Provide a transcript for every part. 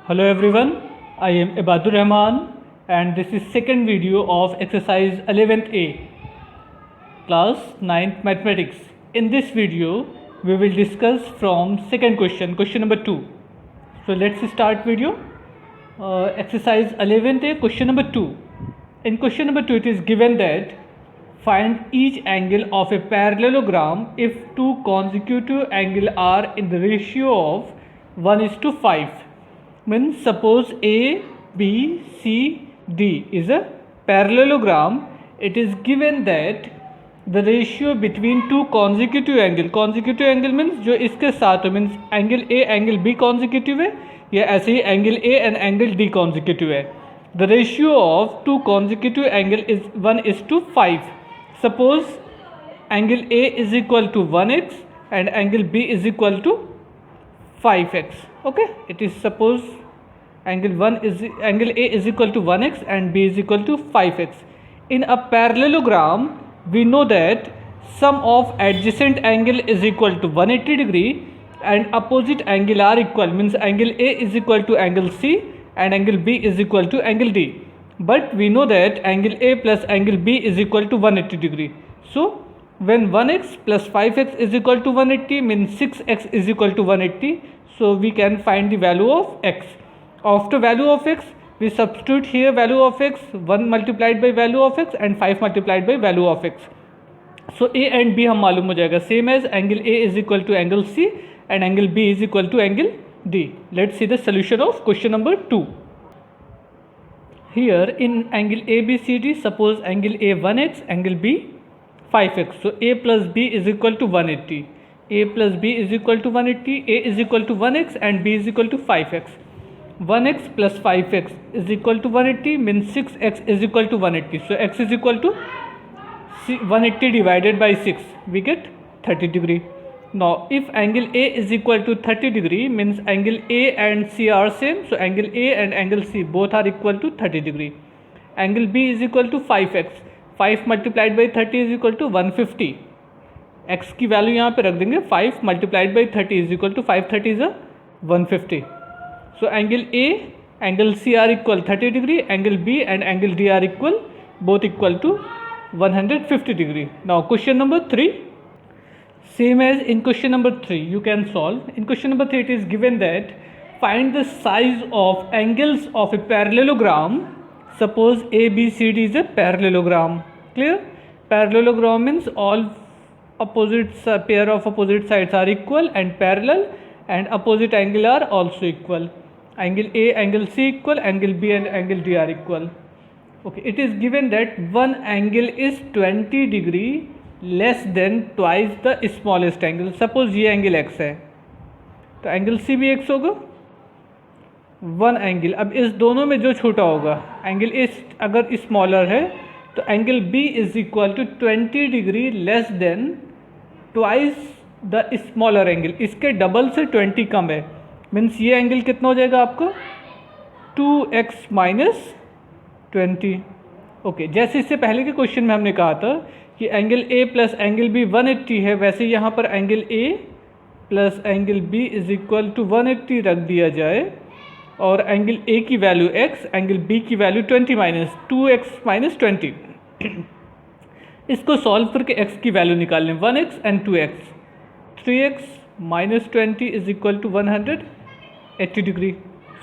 Hello everyone, I am Ibadur Rahman and this is second video of exercise 11th A, class 9th mathematics. In this video, we will discuss from second question number 2. So let's start video. Exercise 11th A, question number 2. In question number 2, it is given that find each angle of a parallelogram if two consecutive angles are in the ratio of 1:5. Means suppose A, B, C, D is a parallelogram. It is given that the ratio between two consecutive angle means जो इसके साथ हो, means angle A angle B consecutive है या ऐसे ही angle A and angle D consecutive है. The ratio of two consecutive angle is 1:5. Suppose angle A is equal to 1x and angle B is equal to 5x. Okay, it is suppose angle A is equal to 1x and B is equal to 5x. In a parallelogram, we know that sum of adjacent angle is equal to 180 degree and opposite angle are equal, means angle A is equal to angle C and angle B is equal to angle D. But we know that angle A plus angle B is equal to 180 degree. So when 1x plus 5x is equal to 180 means 6x is equal to 180. So we can find the value of x. After value of x, we substitute here value of x, 1 multiplied by value of x and 5 multiplied by value of x. So A and B हम मालूम हो जाएगा, same as angle A is equal to angle C and angle B is equal to angle D. Let's see the solution of question number 2. Here in angle ABCD, suppose angle A 1x, angle B 5x. So A plus B is equal to 180. A plus B is equal to 180. A is equal to 1x and B is equal to 5x. 1x plus 5x is equal to 180 means 6x is equal to 180. So x is equal to 180 divided by 6. We get 30 degree. Now if angle A is equal to 30 degree means angle A and C are same. So angle A and angle C both are equal to 30 degree. Angle B is equal to 5x. 5 multiplied by 30 is equal to 150. X की value यहाँ पे रख देंगे. 5 multiplied by 30 is equal to 530 is a 150. So angle A, angle C are equal 30 degree. Angle B and angle D are equal, both equal to 150 degree. Now question number 3. Same as in question number 3, you can solve. In question number 3, it is given that find the size of angles of a parallelogram. Suppose ABCD is a parallelogram. Clear? Parallelogram means all pair of opposite sides are equal and parallel, and opposite angle are also equal. Angle A, angle C equal, angle B and angle D are equal. Okay, it is given that one angle is 20 degree less than twice the smallest angle. Suppose ये angle x है तो angle C भी x होगा. One angle, अब इस दोनों में जो छोटा होगा, एंगल A अगर स्मॉलर है तो angle B is equal to 20 degree less than twice the smaller angle. इसके डबल से 20 कम है. मीन्स ये एंगल कितना हो जाएगा आपको 2x माइनस 20. ओके, जैसे इससे पहले के क्वेश्चन में हमने कहा था कि angle A plus angle B 180 है, वैसे यहाँ पर angle A plus angle B is equal to 180 रख दिया जाए और एंगल A की वैल्यू x, एंगल B की वैल्यू 20 माइनस 2x माइनस 20. इसको सॉल्व करके x की वैल्यू निकाल लें, 1x and 2x. 3x minus 20 is equal to 180 degree.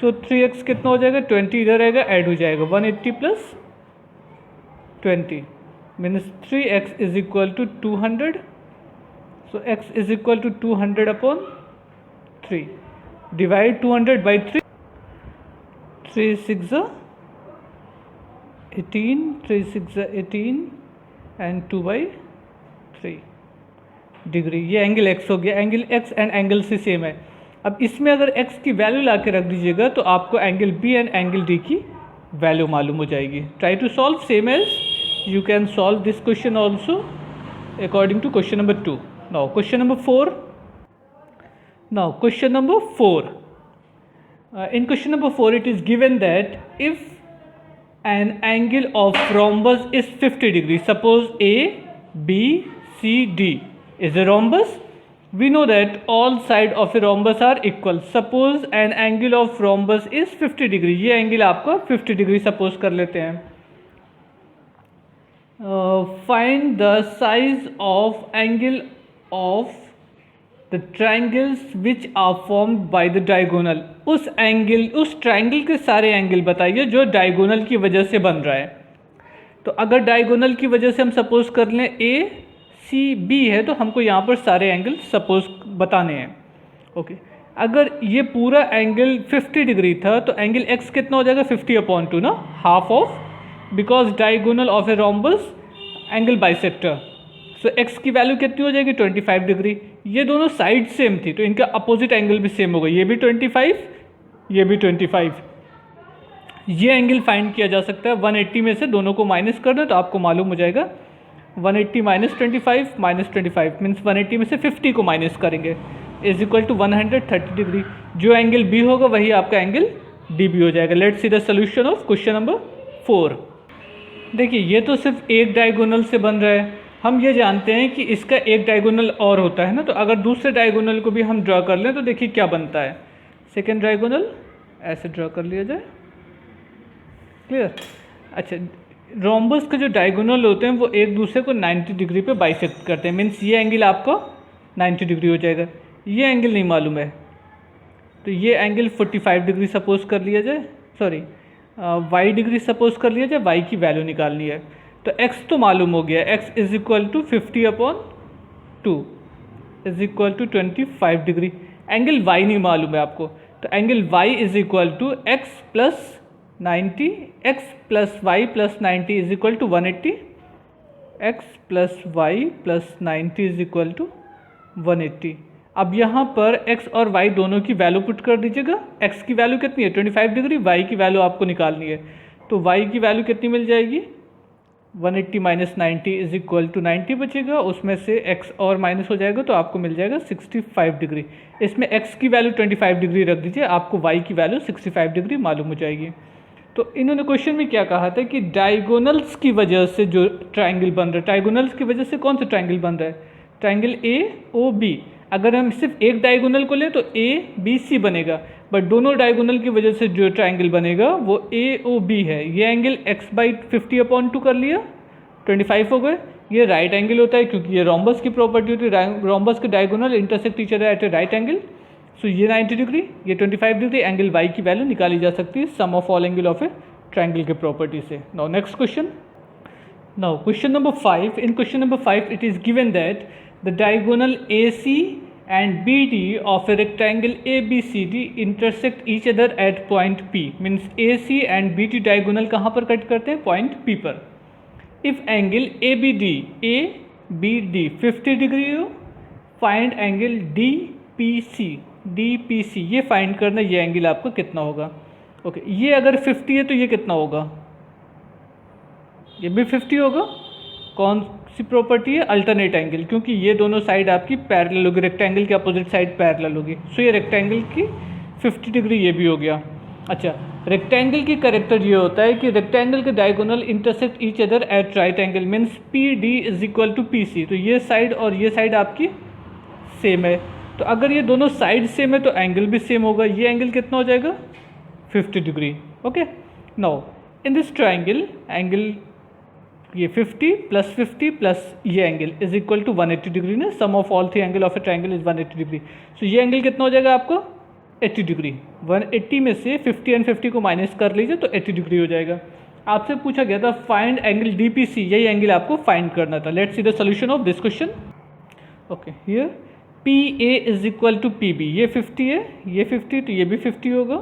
So 3x कितना हो जाएगा, 20 इधर आएगा, ऐड हो जाएगा 180 plus 20 means 3x is equal to 200. So x is equal to 200 upon 3. Divide 200 by 3. 3 6 18, 3 6 18 and 2 by 3 degree. ये एंगल x हो गया. Angle x and angle C same है. अब इसमें अगर x की वैल्यू ला के रख दीजिएगा तो आपको angle B and angle D की वैल्यू मालूम हो जाएगी. Try to solve same as you can solve this question also according to question number 2. Now question number 4. In question number 4 it is given that if an angle of rhombus is 50 degree, suppose A, B, C, D is a rhombus, We know that all sides of a rhombus are equal. Suppose an angle of rhombus is 50 degree. ये angle आपका 50 degree suppose कर लेते हैं. Find the size of angle of the triangles which are formed by the diagonal. उस triangle के सारे angle बताइए जो डायगोनल की वजह से बन रहा है. तो अगर डायगोनल की वजह से हम सपोज कर लें ए सी बी है, तो हमको यहाँ पर सारे एंगल सपोज बताने हैं. ओके, अगर ये पूरा एंगल 50 डिग्री था तो एंगल एक्स कितना हो जाएगा 50/2 ना, half of, because diagonal of a rhombus angle bisector. So x की वैल्यू कितनी हो जाएगी 25 डिग्री. ये दोनों साइड सेम थी तो इनका अपोजिट एंगल भी सेम होगा. ये भी 25, ये भी 25. ये एंगल फाइंड किया जा सकता है. 180 में से दोनों को माइनस कर दें तो आपको मालूम हो जाएगा 180 माइनस 25 माइनस 25 मीन्स 180 में से 50 को माइनस करेंगे इज इक्वल टू 130 डिग्री. जो एंगल बी होगा वही आपका एंगल डी बी हो जाएगा. Let's see the solution of question number 4. देखिए ये तो सिर्फ एक डायगोनल से बन रहा है. हम ये जानते हैं कि इसका एक डायगोनल और होता है ना, तो अगर दूसरे डायगोनल को भी हम ड्रा कर लें तो देखिए क्या बनता है. सेकेंड डायगोनल ऐसे ड्रा कर लिया जाए. क्लियर. अच्छा, रोम्बस के जो डायगोनल होते हैं वो एक दूसरे को 90 डिग्री पे बाइसेक्ट करते हैं. मीन्स ये एंगल आपका 90 डिग्री हो जाएगा. ये एंगल नहीं मालूम है तो ये एंगल 45 डिग्री सपोज कर लिया जाए. सॉरी, वाई डिग्री सपोज कर लिया जाए. वाई की वैल्यू निकालनी है. तो x तो मालूम हो गया, x is equal to 50/2 is equal to 25 degree. Angle y नहीं मालूम है आपको, तो angle y is equal to x plus 90, x plus y plus 90 is equal to 180, x plus y plus 90 is equal to 180. अब यहाँ पर x और y दोनों की वैल्यू पुट कर दीजिएगा. x की वैल्यू कितनी है 25 डिग्री, y की वैल्यू आपको निकालनी है. तो y की वैल्यू कितनी मिल जाएगी 180 माइनस 90 इज इक्वल टू 90 बचेगा. उसमें से x और माइनस हो जाएगा तो आपको मिल जाएगा 65 डिग्री. इसमें x की वैल्यू 25 डिग्री रख दीजिए, आपको y की वैल्यू 65 डिग्री मालूम हो जाएगी. तो इन्होंने क्वेश्चन में क्या कहा था कि डायगोनल्स की वजह से जो ट्राइंगल बन रहा है, डायगोनल्स की वजह से कौन सा ट्राइंगल बन रहा है, ट्राइंगल ए ओ बी. अगर हम सिर्फ एक डायगोनल को लें तो ए बी सी बनेगा, बट दोनों डायगोनल की वजह से जो ट्राइंगल बनेगा वो ए ओ बी है. ये एंगल x/50/2 कर लिया, 25 हो गए. ये राइट एंगल होता है क्योंकि ये रोम्बस की प्रॉपर्टी होती है. रोम्बस के diagonal intersect each other at a right angle. So ये 90 डिग्री, ये 25 डिग्री. एंगल y की वैल्यू निकाली जा सकती है sum of all angle of a triangle के प्रॉपर्टी से. Now next question. Now question number 5. In question number 5 it is given that the diagonal AC and BD of a rectangle ABCD intersect each other at point P. Means AC and BD diagonal कहाँ पर cut करते हैं, point P पर. If angle ABD 50 degree हो, find angle DPC. ये find करना, ये angle आपका कितना होगा. ओके, ये अगर 50 है तो ये कितना होगा, ये भी 50 होगा. कौन सी प्रॉपर्टी है, अल्टरनेट एंगल, क्योंकि ये दोनों साइड आपकी पैरेलल होगी, रेक्टेंगल के अपोजिट साइड पैरेलल होगी. सो ये रेक्टेंगल की 50 डिग्री ये भी हो गया. अच्छा, रेक्टेंगल की कैरेक्टर ये होता है कि रेक्टेंगल के diagonal intersect each other at right angle. Means PD is equal to PC. तो ये साइड और ये साइड आपकी सेम है. तो अगर ये दोनों साइड सेम है तो एंगल भी सेम होगा. ये एंगल कितना हो जाएगा 50 degree. Okay, now in this triangle angle ये 50 प्लस ये angle is equal to 180 degree ना. Sum of all three angle of a triangle is 180 degree. So ये एंगल कितना हो जाएगा आपको 80 डिग्री. 180 में से 50 एंड 50 को माइनस कर लीजिए तो 80 डिग्री हो जाएगा. आपसे पूछा गया था फाइंड एंगल DPC, यही एंगल आपको फाइंड करना था. Let's see the solution of this question. Okay, here PA is equal to PB. ये 50 है, ये 50, तो ये भी 50 होगा.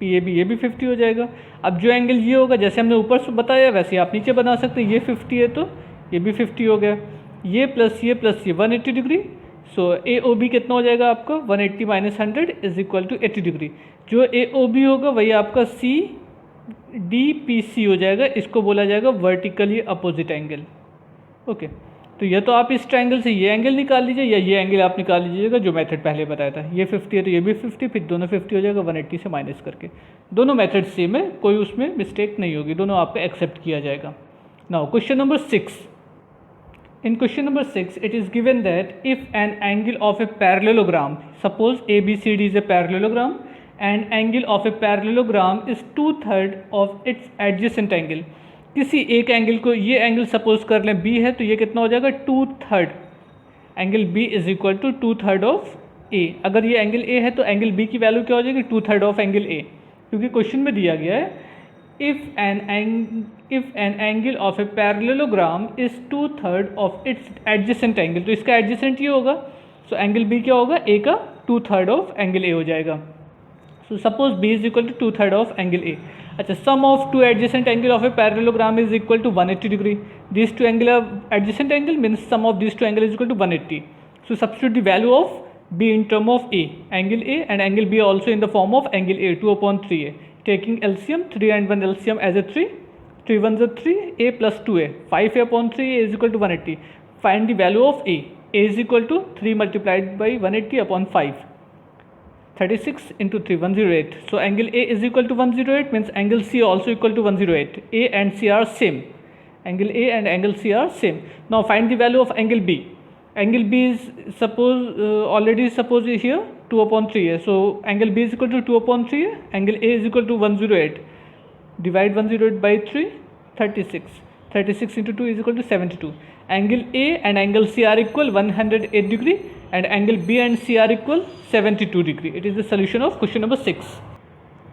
PAB ये भी 50 हो जाएगा. अब जो एंगल ये होगा, जैसे हमने ऊपर से बताया वैसे आप नीचे बना सकते हैं. ये 50 है तो ये भी 50 हो गया. ये प्लस ये 180 डिग्री. सो AOB कितना हो जाएगा आपका 180 minus 100 is equal to 80 degree. जो AOB होगा वही आपका CDPC हो जाएगा. इसको बोला जाएगा वर्टिकली अपोजिट एंगल. ओके, तो या तो आप इस ट्रायंगल से ये एंगल निकाल लीजिए या ये एंगल आप निकाल लीजिएगा जो मेथड पहले बताया था. ये 50 है तो ये भी 50, फिर दोनों 50 हो जाएगा 180 से माइनस करके. दोनों मेथड सेम है, कोई उसमें मिस्टेक नहीं होगी, दोनों आपका एक्सेप्ट किया जाएगा. Now question number 6. In question number 6, it is given that if an angle of a parallelogram, suppose ABCD is a parallelogram, and angle of a parallelogram is 2/3 of its adjacent angle. किसी एक angle को, ये angle suppose कर लें B है, तो ये कितना हो जाएगा 2/3, angle B is equal to 2/3 of A. अगर ये एंगल A है तो एंगल B की वैल्यू क्या हो जाएगी 2/3 ऑफ एंगल A, क्योंकि क्वेश्चन में दिया गया है if an angle of a parallelogram is 2/3 of its adjacent angle, तो इसका adjacent ये होगा, so एंगल B क्या होगा A का 2/3 ऑफ एंगल A हो जाएगा. So suppose B is equal to 2/3 of angle A. अच्छा, sum of two adjacent angle of a parallelogram is equal to 180 degree. These two angle are adjacent angle, means sum of these two angle is equal to 180. So substitute the value of B in term of A, angle A, and angle B also in the form of angle A, 2/3A. Taking LCM, 3 and 1 LCM as a 3, 3 1s are 3, A plus 2A, 5A/3A is equal to 180. Find the value of A. A is equal to 3 multiplied by 180 upon 5. 36 into 3, 108. So angle A is equal to 108, means angle C also equal to 108. A and C are same. Angle A and angle C are same. Now find the value of angle B. Angle B is already suppose here 2/3A. So angle B is equal to 2/3A. Angle A is equal to 108. Divide 108 by 3, 36. 36 into 2 is equal to 72. Angle A and angle C are equal 108 degree, and angle B and C are equal 72 degree. It is the solution of question number 6.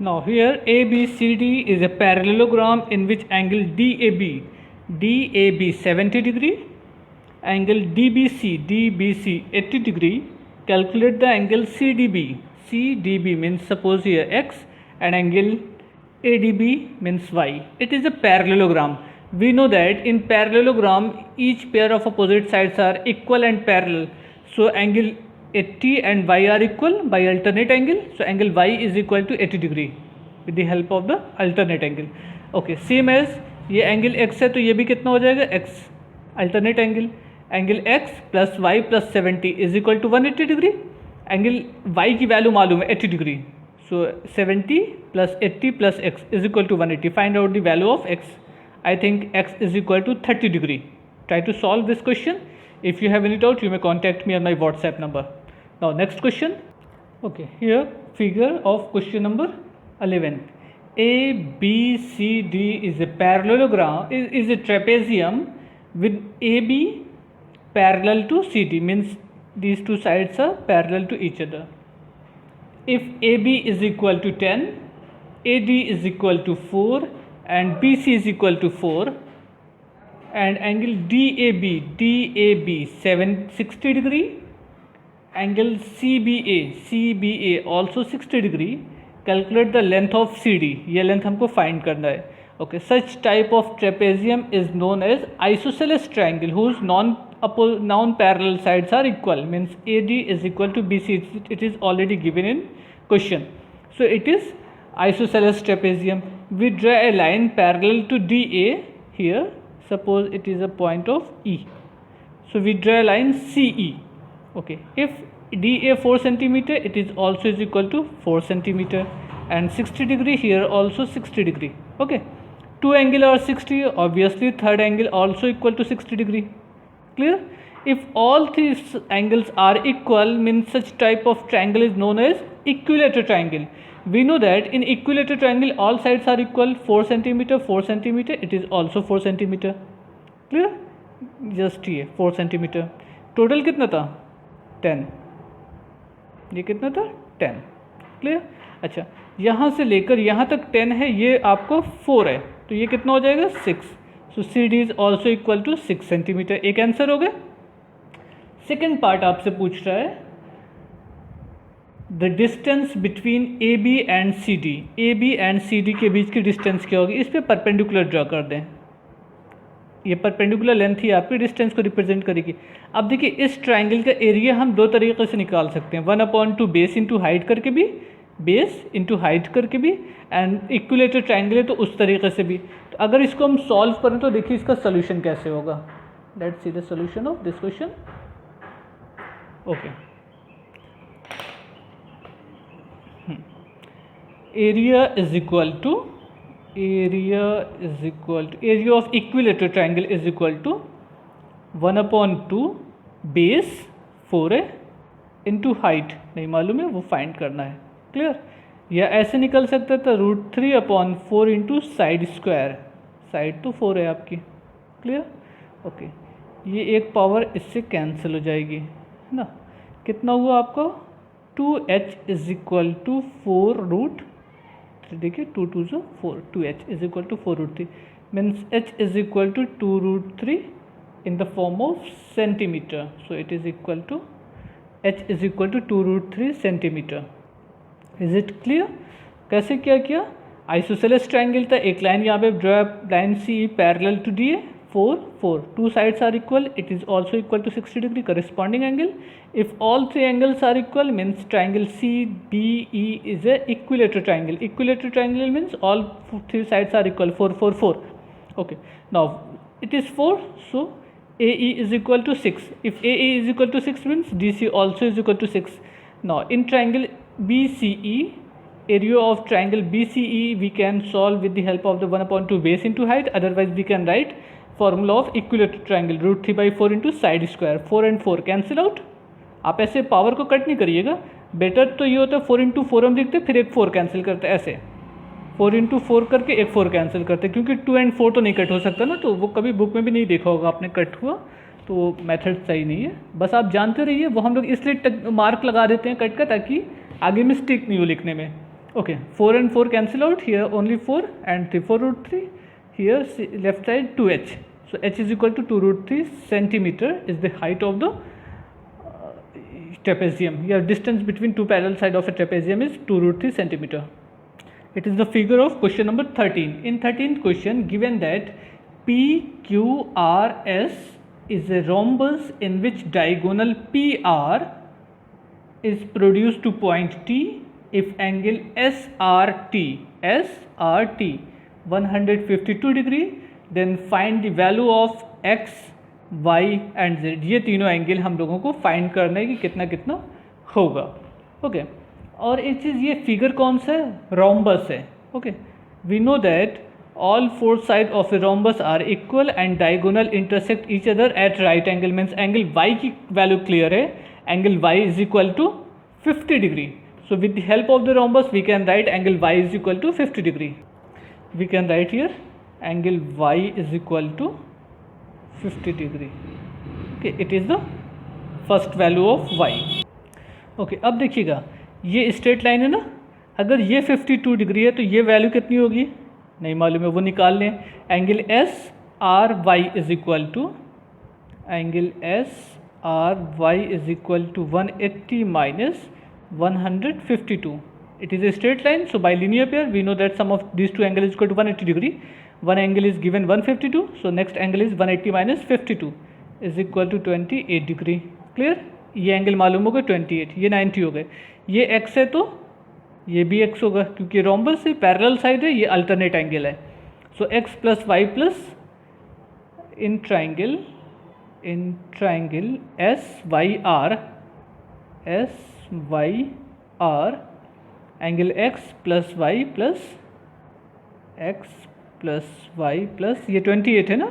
Now here ABCD is a parallelogram in which angle DAB 70 degree, angle DBC 80 degree. Calculate the angle CDB means suppose here X, and angle ADB means Y. It is a parallelogram. We know that in parallelogram each pair of opposite sides are equal and parallel. So angle 80 and Y are equal by alternate angle. So angle Y is equal to 80 degree with the help of the alternate angle. Okay, same as ये angle X है तो ये भी कितना हो जाएगा X, alternate angle. Angle x plus y plus 70 is equal to 180 degree. Angle y की value मालूम है 80 degree, so 70 plus 80 plus x is equal to 180. Find out the value of x. I think x is equal to 30 degree. Try to solve this question. If you have any doubt you may contact me on my WhatsApp number. Now next question. Okay, here figure of question number 11. ABCD is a parallelogram, is a trapezium with AB parallel to CD, means these two sides are parallel to each other. If AB is equal to 10, AD is equal to 4, and BC is equal to 4, and angle DAB 60 degree, angle CBA also 60 degree. Calculate the length of CD. ये length हमको find करना है. Okay, such type of trapezium is known as isosceles triangle whose non-parallel sides are equal, means AD is equal to BC. It is already given in question. So it is isosceles trapezium. We draw a line parallel to DA here. Suppose it is a point of E. So we draw a line CE. Okay, if DA 4 centimeter, it is also is equal to 4 centimeter, and 60 degree here also 60 degree. Okay, two angle are 60, obviously third angle also equal to 60 degree. Clear? If all these angles are equal, means such type of triangle is known as equilateral triangle. We know that in equilateral triangle all sides are equal, 4 centimeter 4 centimeter, it is also 4 centimeter. Clear? Just ये 4 centimeter. Total कितना था 10, ये कितना था 10. Clear? अच्छा, यहाँ से लेकर यहाँ तक 10 है, ये आपको 4 है, तो ये कितना हो जाएगा 6. So C D is also equal to 6 centimetre. एक आंसर हो गया. सेकेंड पार्ट आपसे पूछ रहा है the distance between A B and C D. A B and C D के बीच की डिस्टेंस क्या होगी? इस पर परपेंडिकुलर ड्रा कर दें. ये परपेंडिकुलर लेंथ ही आपकी डिस्टेंस को रिप्रेजेंट करेगी. अब देखिए इस ट्राइंगल का एरिया हम दो तरीके से निकाल सकते हैं. 1/2 बेस इंटू हाइट करके भी, बेस इंटू हाइट करके भी, एंड इक्विलेटरल ट्राइंगल है तो उस तरीके से भी. तो अगर इसको हम सॉल्व करें तो देखिए इसका सोल्यूशन कैसे होगा. Let's see the solution of this question. Okay, area is equal to area of equilateral triangle is equal to 1/2 base 4 है इंटू हाइट नहीं मालूम है, वो फाइंड करना है। क्लियर? या ऐसे निकल सकता था √3/4 इंटू साइड स्क्वायर, साइड तो 4 है आपकी। क्लियर? ओके, ये एक पावर इससे कैंसिल हो जाएगी, है ना। कितना हुआ आपका 2h इज इक्वल टू 4√3। देखिए 2 2 जो 4, 2h is equal to 4√3 means h is equal to 2√3 in the form of centimeter. So it is equal to h is equal to 2√3 centimeter. Is it clear? कैसे क्या किया? Isosceles triangle था, एक line यहाँ पे draw, line C parallel to D है, 4 4, two sides are equal, it is also equal to 60 degree corresponding angle. If all three angles are equal means triangle CBE is a equilateral triangle. Equilateral triangle means all three sides are equal, 4 4 4. Okay, now it is 4, so AE is equal to 6. If AE is equal to 6 means DC also is equal to 6. Now in triangle BCE, area of triangle BCE we can solve with the help of the 1/2 base into height. Otherwise we can write formula of equilateral triangle √3/4 into side square. 4 and 4 cancel out. आप ऐसे power को cut नहीं करिएगा, better तो ये होता है 4 into 4 हम लिखते फिर एक 4 कैंसिल करते ऐसे, 4 into 4 करके एक 4 कैंसिल करते, क्योंकि 2 and 4 तो नहीं कट हो सकता ना, तो वो कभी बुक में भी नहीं देखा होगा आपने कट हुआ, तो मेथड सही नहीं है। बस आप जानते रहिए, वो हम लोग इसलिए मार्क लगा देते हैं कट का, ताकि आगे मिस्टेक नहीं हो लिखने में। Okay, 4 and 4 cancel out, here only 4 and 3 4√3, here left side 2h, so h is equal to 2√3 centimetre is the height of the trapezium. Here distance between two parallel side of a trapezium is 2√3 centimeter. It is the figure of question number 13. In 13th question, given that PQRS is a rhombus in which diagonal PR is produced to point T if angle SRT 152 degree, then find the value of X, Y and Z. ये तीनों angle हम लोगों को find करना है कि कितना कितना होगा। ओके, और एक चीज़, ये फिगर कौन सा है? रोम्बस है। Okay, we know that all 4 side of a rhombus are equal and diagonal intersect each other at right angle, means angle Y की वैल्यू क्लियर है, angle Y is equal to 50 degree. So with the help of the rhombus we can write angle Y is equal to 50 degree. We can write here angle Y is equal to 50 degree. Okay, it is the first value of y. Okay, अब देखिएगा, ये straight line है ना, अगर ये 52 degree है तो ये वैल्यू कितनी होगी नहीं मालूम है, वो निकाल लें। Angle S R Y is equal to, angle S R Y is equal to 180 minus 152. It is a straight line, so by linear pair we know that sum of these two angles is equal to 180 degree. One angle is given 152, so next angle is 180 minus 52 is equal to 28 degree. Clear? ये angle मालूम होगा 28, ये 90 हो गए, ये x है तो ये भी x होगा, क्योंकि रोम्बस से पैरेलल साइड है, ये अल्टरनेट एंगल है। So x plus y plus in triangle S Y R angle x plus y plus ये 28 है ना,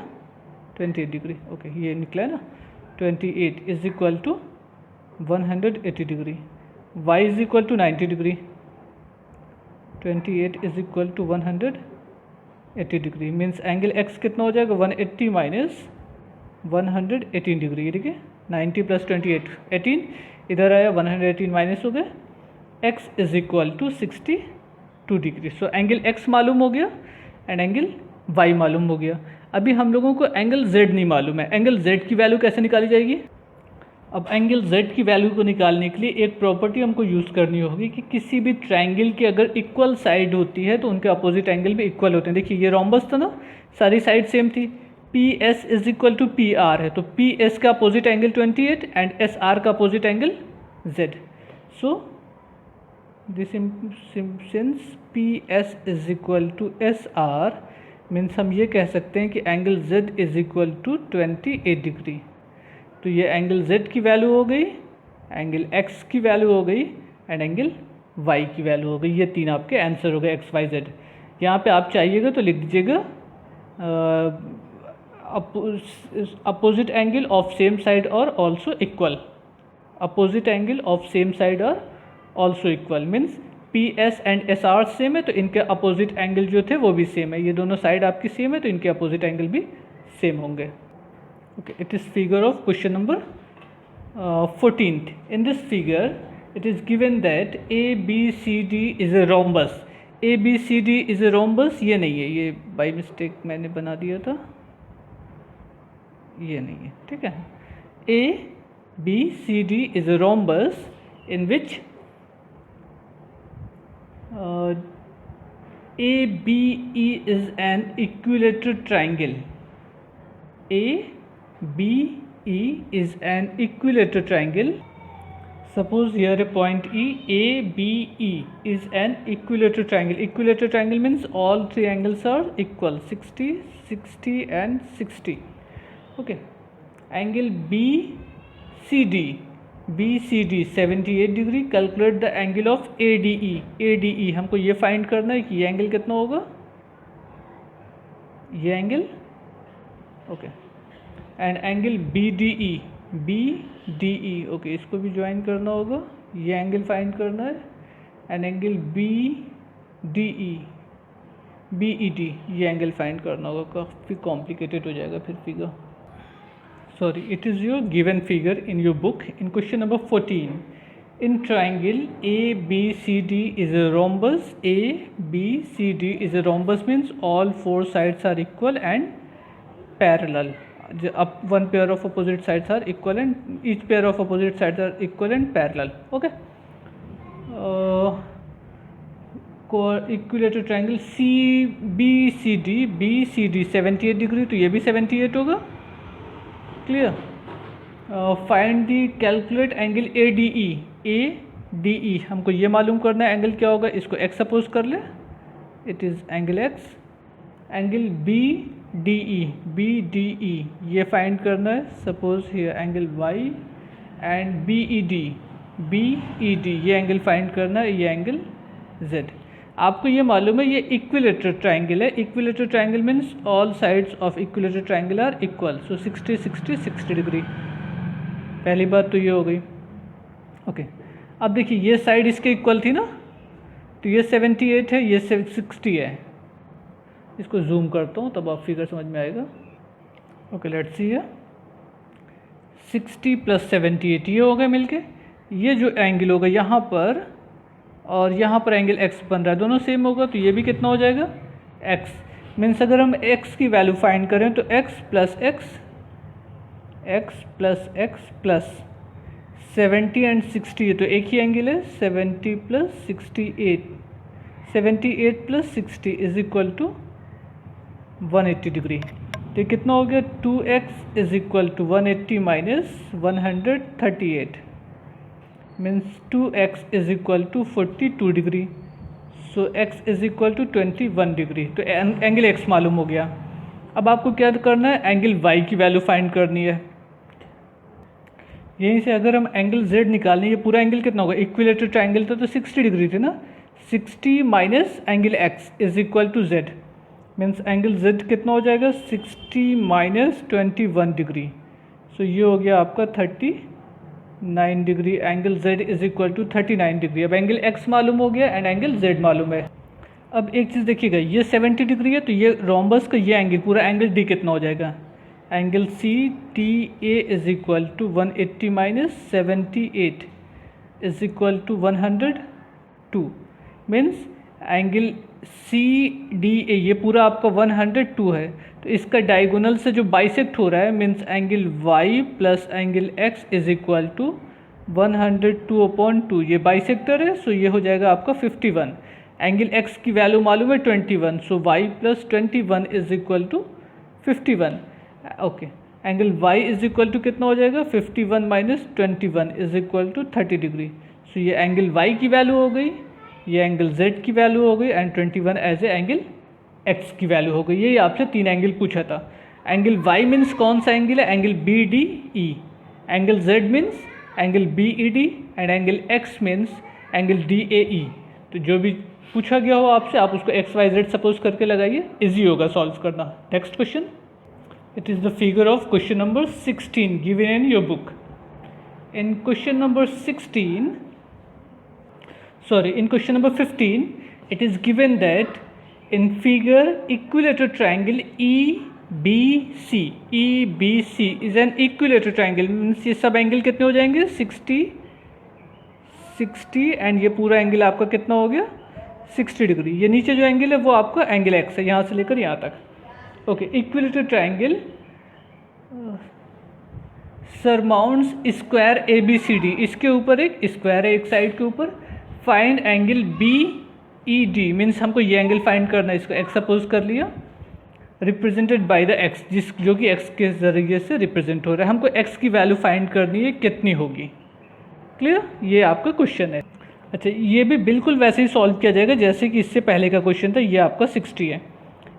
28 डिग्री। ओके, ये निकला है ना 28 is equal to 180 degree, y is equal to 90 degree, 28 is equal to 180 degree, means angle x कितना हो जाएगा 180 माइनस 118 डिग्री। ठीक है, 90 प्लस 28 18, इधर आया 118 माइनस हो गए, x is equal to 62 degree. So angle x मालूम हो गया एंड एंगल y मालूम हो गया। अभी हम लोगों को एंगल z नहीं मालूम है, एंगल z की वैल्यू कैसे निकाली जाएगी? अब एंगल z की वैल्यू को निकालने के लिए एक प्रॉपर्टी हमको यूज़ करनी होगी कि किसी भी ट्राइंगल की अगर इक्वल साइड होती है तो उनके अपोजिट एंगल भी इक्वल होते हैं। देखिए ये रोम्बस था ना, सारी साइड सेम थी, PS is equal to PR है, तो PS का अपोजिट एंगल 28 एंड SR का opposite angle Z. So this since PS is equal to SR means हम ये कह सकते हैं कि angle Z is equal to 28 degree. तो ये एंगल Z की वैल्यू हो गई, एंगल X की वैल्यू हो गई एंड एंगल Y की वैल्यू हो गई। ये तीन आपके आंसर हो गए, X Y Z। यहाँ पे आप चाहिएगा तो लिख दीजिएगा opposite angle of same side or also equal. Opposite angle of same side or also equal means PS and SR same है तो इनके अपोजिट एंगल जो थे वो भी सेम है. ये दोनों साइड आपकी सेम है तो इनके अपोजिट एंगल भी सेम होंगे. Okay, it is figure of question number 14th. In this figure it is given that ABCD is a rhombus. ABCD is a rhombus. ये नहीं है, ये बाई मिस्टेक मैंने बना दिया था, ये नहीं है. ठीक है. ABCD is a rhombus in which ABE is an equilateral triangle. ABE is an equilateral triangle. Suppose here a point E. ABE is an equilateral triangle. Equilateral triangle means all three angles are equal, 60, 60 and 60. Okay. Angle BCD 78 degree. Calculate the angle of ADE. ADE हमको ये find करना है कि ये angle कितना होगा, ये angle. Okay. And angle BDE. Okay, इसको भी ज्वाइन करना होगा, ये एंगल फाइंड करना है. एंड एंगल BED ये एंगल फाइंड करना होगा. काफ़ी कॉम्प्लिकेटेड हो जाएगा फिर figure. Sorry, it is your given figure in your book in question number 14. In triangle ABCD is a rhombus. ABCD is a rhombus means all four sides are equal and parallel. One pair of opposite sides are equal and each pair of opposite sides are equal and parallel. Okay. Equilateral triangle CBCD 78 degree, तो ये भी 78 होगा. Clear. Find the calculate angle ADE. हमको ये मालूम करना है angle क्या होगा. इसको x सपोज कर ले, it is angle x. Angle BDE ये फाइंड करना है. Suppose here angle y. And BED ये एंगल फाइंड करना है, ये एंगल z. आपको ये मालूम है ये इक्विलेटरल ट्राइंगल है. Equilateral triangle means all sides of equilateral triangle are equal. So 60 60 60 degree. पहली बात तो ये हो गई. ओके. अब देखिए ये साइड इसके इक्वल थी ना, तो ये 78 है, ये 60 है. इसको जूम करता हूँ तब आप फिगर समझ में आएगा. Okay, let's see. 60 + 78 ये हो गए मिलके. ये जो एंगल होगा यहाँ पर और यहाँ पर एंगल x बन रहा है, दोनों सेम होगा, तो ये भी कितना हो जाएगा x. मीन्स अगर हम x की वैल्यू फाइंड करें तो x + x प्लस 70 एंड 60 तो एक ही एंगल है. 70 + 68 78 + 60 इज इक्वल टू 180 डिग्री. तो कितना हो गया 2x is equal to 180 - 138 means 2x is equal to 42 degree. So x is equal to 21 degree. तो एंगल x मालूम हो गया. अब आपको क्या करना है, एंगल y की वैल्यू फाइंड करनी है. यहीं से अगर हम एंगल z निकालें, ये पूरा एंगल कितना होगा, इक्विलेटरल ट्राइंगल था तो 60 डिग्री थे ना. 60 minus angle x is equal to z means angle z कितना हो जाएगा 60 - 21 डिग्री. सो ये हो गया आपका 39 degree. Angle z is equal to 39 degree. अब एंगल x मालूम हो गया एंड एंगल z मालूम है. अब एक चीज़ देखिएगा, ये 70 डिग्री है तो ये रोम्बस का ये एंगल पूरा एंगल d कितना हो जाएगा, angle CTA is equal to 180 - 78 is equal to 102 means angle CDA ये पूरा आपका 102 है. तो इसका डायगोनल से जो बाइसेक्ट हो रहा है means angle y + angle x is equal to 102/2. ये बाइसेक्टर है, सो ये हो जाएगा आपका 51. एंगल x की वैल्यू मालूम है 21, so y + 21 is equal to 51. Okay. Angle y is equal to कितना हो जाएगा 51 - 21 is equal to 30 degree. So ये एंगल y की वैल्यू हो गई, ये एंगल z की वैल्यू हो गई and 21 as a angle x की वैल्यू हो गई. यही आपसे 3 एंगल पूछा था. एंगल y मीन्स कौन सा एंगल है, angle BDE. Angle z means angle BED and angle x means angle DAE. तो जो भी पूछा गया हो आपसे आप उसको XYZ सपोज करके लगाइए, इजी होगा सॉल्व करना. Next question. It is the figure of question number 16 given in your book. In question number 15, it is given that in figure equilateral triangle EBC is an equilateral triangle. Means ये सब angle कितने हो जाएंगे 60 and ये पूरा angle आपका कितना हो गया 60 डिग्री. ये नीचे जो एंगल है वो आपका एंगल एक्स है, यहाँ से लेकर यहाँ तक. Okay, equilateral triangle surmounts square ABCD. इसके ऊपर एक स्क्वायर है एक साइड के ऊपर. फाइंड एंगल BED मीन्स हमको ये एंगल फाइंड करना है. इसको एक्स सपोज कर लिया, रिप्रेजेंटेड बाय द एक्स, जो कि एक्स के ज़रिए से रिप्रेजेंट हो रहा है. हमको एक्स की वैल्यू फाइंड करनी है, कितनी होगी. क्लियर, ये आपका क्वेश्चन है. अच्छा, ये भी बिल्कुल वैसे ही सॉल्व किया जाएगा जैसे कि इससे पहले का क्वेश्चन था. ये आपका 60 है,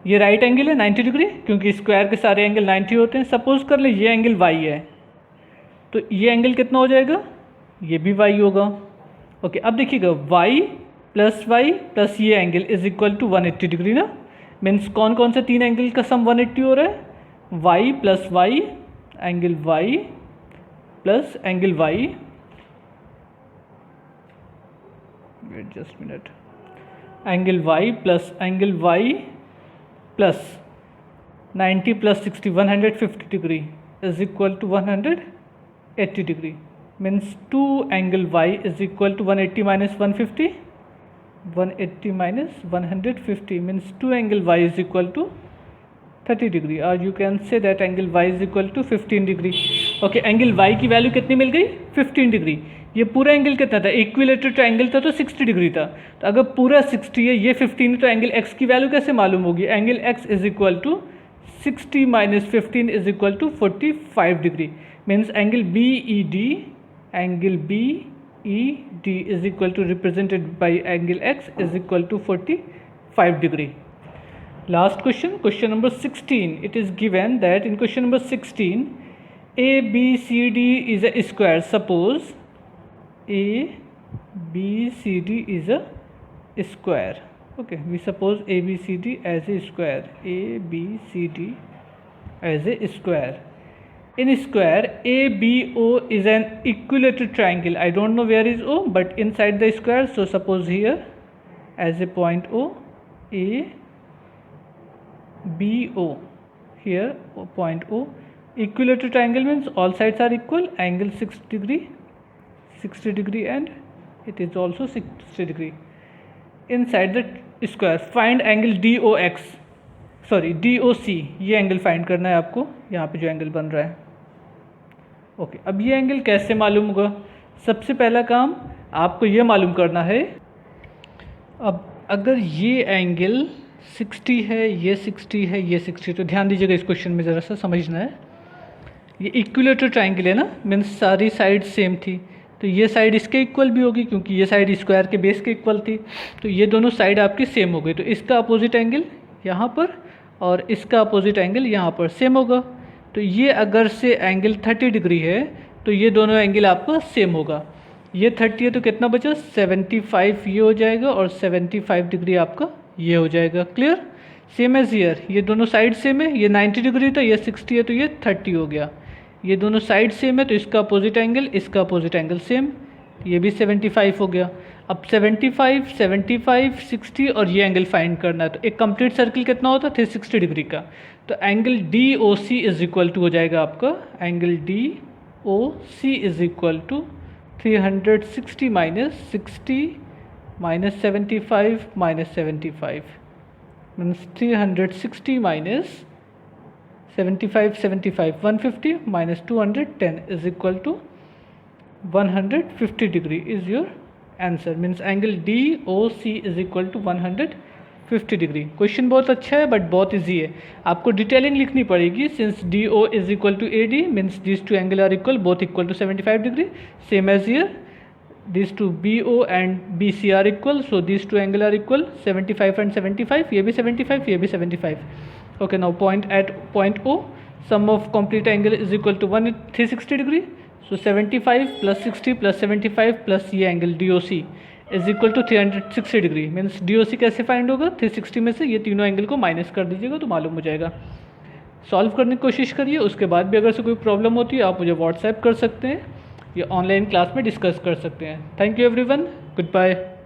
ये राइट एंगल है 90 डिग्री, क्योंकि स्क्वायर के सारे एंगल 90 होते हैं. सपोज कर ले ये एंगल y है, तो ये एंगल कितना हो जाएगा, ये भी y होगा. ओके, अब देखिएगा y प्लस ये angle is equal to 180 degree ना. मीन्स कौन कौन से तीन एंगल का सम 180 हो रहा है, y plus y angle y plus angle y. Wait just minute. Angle y plus angle y plus 90 plus 60 150 degree is equal to 180 degree. Means 2 angle y is equal to 180 minus 150, 180 minus 150 means 2 angle y is equal to 30 degree. और you can say that angle y is equal to 15 degree. Okay, angle y की value कितनी मिल गई 15 degree. ये पूरा angle कितना था, equilateral triangle था तो 60 डिग्री था. तो अगर पूरा 60 है, ये 15 है, तो एंगल x की वैल्यू कैसे मालूम होगी. Angle x is equal to 60 minus 15 is equal to 45 degree. Means angle BED is equal to represented by angle x is equal to 45 degree. Last question number 16. It is given that in question number 16, ABCD is a square. Suppose ABCD is a square. Okay, we suppose ABCD as a square. ABCD as a square. In square, ABO is an equilateral triangle. I don't know where is O, but inside the square. So suppose here as a point O, ABO. Here point O. Equilateral triangle means all sides are equal. Angle 60 degree, and it is also 60 degree. Inside the square, find angle DOC. ये angle find करना है आपको, यहाँ पे जो angle बन रहा है. ओके, अब ये एंगल कैसे मालूम होगा. सबसे पहला काम आपको ये मालूम करना है. अब अगर ये एंगल 60 है, ये 60 है, ये 60, तो ध्यान दीजिएगा इस क्वेश्चन में ज़रा सा समझना है. ये इक्विलेटरल ट्रायंगल है ना, मीन्स सारी साइड सेम थी, तो ये साइड इसके इक्वल भी होगी क्योंकि ये साइड स्क्वायर के बेस के इक्वल थी. तो ये दोनों साइड आपकी सेम हो गई. तो इसका अपोजिट एंगल यहाँ पर और इसका अपोजिट एंगल यहाँ पर सेम होगा. तो ये अगर से एंगल 30 डिग्री है तो ये दोनों एंगल आपका सेम होगा. ये 30 है तो कितना बचा 75 ये हो जाएगा और 75 डिग्री आपका ये हो जाएगा. Clear, same as here. ये दोनों साइड सेम है, ये 90 डिग्री था, ये 60 है तो ये 30 हो गया. ये दोनों साइड सेम है तो इसका अपोजिट एंगल इसका अपोजिट एंगल सेम, ये भी 75 हो गया. अब 75, 60 और ये एंगल फाइंड करना है. तो एक कंप्लीट सर्किल कितना होता है 360 डिग्री का. तो angle DOC is equal to हो जाएगा आपका, angle DOC is equal to 360 minus 60 minus 75 minus 75 means 360 minus 75 150 minus 210 is equal to 150 degree is your answer. Means angle DOC is equal to 150 degree. Question बहुत अच्छा है but बहुत easy है. आपको detailing लिखनी पड़ेगी. Since DO is equal to AD means this two angle are equal, both equal to 75 degree, same as here. This two BO and BC are equal, so this two angle are equal, 75 and 75, ये भी 75, ये भी 75. Okay, now point at point O, sum of complete angle is equal to 360 degree. So 75 plus 60 plus 75 plus ये angle DOC is equal to 360 degree. Means DOC कैसे find होगा, 360 में से ये तीनों एंगल को माइनस कर दीजिएगा तो मालूम हो जाएगा. सॉल्व करने की कोशिश करिए। उसके बाद भी अगर से कोई प्रॉब्लम होती है आप मुझे व्हाट्सएप कर सकते हैं या ऑनलाइन क्लास में डिस्कस कर सकते हैं। Thank you everyone, good bye.